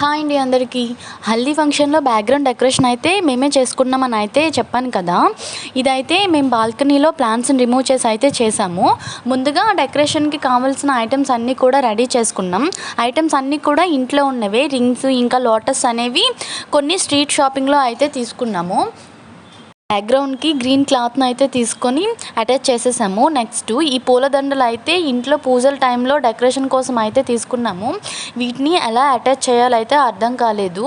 Hi అండి అందరికీ. హల్దీ ఫంక్షన్లో బ్యాక్గ్రౌండ్ డెకరేషన్ అయితే మేమే చేసుకున్నామని అయితే చెప్పాను కదా. ఇదైతే మేము బాల్కనీలో ప్లాంట్స్ని రిమూవ్ చేసి అయితే చేసాము. ముందుగా డెకరేషన్కి కావాల్సిన ఐటమ్స్ అన్నీ కూడా రెడీ చేసుకున్నాం. ఐటమ్స్ అన్నీ కూడా ఇంట్లో ఉన్నవే, రింగ్స్ ఇంకా లోటస్ అనేవి కొన్ని స్ట్రీట్ షాపింగ్లో అయితే తీసుకున్నాము. బ్యాక్గ్రౌండ్కి గ్రీన్ క్లాత్ని అయితే తీసుకొని అటాచ్ చేసేసాము. నెక్స్ట్ ఈ పూలదండలు అయితే ఇంట్లో పూజల టైంలో డెకరేషన్ కోసం అయితే తీసుకున్నాము. వీటిని ఎలా అటాచ్ చేయాలైతే అర్థం కాలేదు.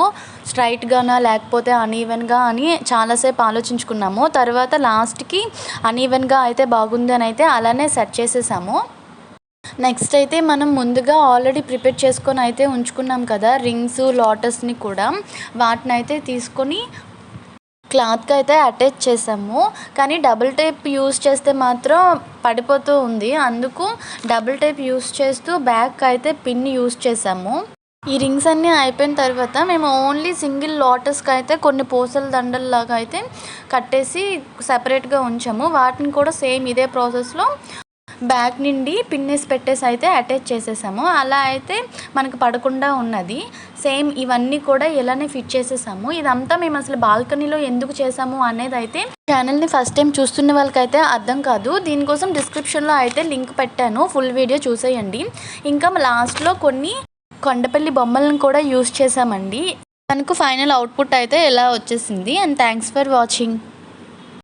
స్ట్రైట్గానా లేకపోతే అనీవెన్గా అని చాలాసేపు ఆలోచించుకున్నాము. తర్వాత లాస్ట్కి అనీవెన్గా అయితే బాగుంది అని అయితే అలానే సెట్ చేసేసాము. నెక్స్ట్ అయితే మనం ముందుగా ఆల్రెడీ ప్రిపేర్ చేసుకొని అయితే ఉంచుకున్నాం కదా రింగ్స్, లోటస్ని కూడా, వాటిని అయితే తీసుకొని క్లాత్కి అయితే అటాచ్ చేసాము. కానీ డబుల్ టేప్ యూస్ చేస్తే మాత్రం పడిపోతూ ఉంది. అందుకు డబుల్ టేప్ యూస్ చేస్తూ బ్యాక్ అయితే పిన్ యూస్ చేసాము. ఈ రింగ్స్ అన్నీ అయిపోయిన తర్వాత మేము ఓన్లీ సింగిల్ లోటస్కి అయితే కొన్ని పూసల దండల్లాగా అయితే కట్టేసి సపరేట్గా ఉంచాము. వాటిని కూడా సేమ్ ఇదే ప్రాసెస్లో బ్యాక్ నుండి పిన్నేసి పెట్టేసి అయితే అటాచ్ చేసేసాము. అలా అయితే మనకు పడకుండా ఉన్నది. సేమ్ ఇవన్నీ కూడా ఇలానే ఫిట్ చేసేసాము. ఇదంతా మేము అసలు బాల్కనీలో ఎందుకు చేసాము అనేది అయితే ఛానల్ని ఫస్ట్ టైం చూస్తున్న వాళ్ళకైతే అర్థం కాదు. దీనికోసం డిస్క్రిప్షన్లో అయితే లింక్ పెట్టాను, ఫుల్ వీడియో చూసేయండి. ఇంకా లాస్ట్లో కొన్ని కొండపల్లి బొమ్మలను కూడా యూస్ చేసామండి. మనకు ఫైనల్ అవుట్పుట్ అయితే ఇలా వచ్చేసింది. And thanks for watching.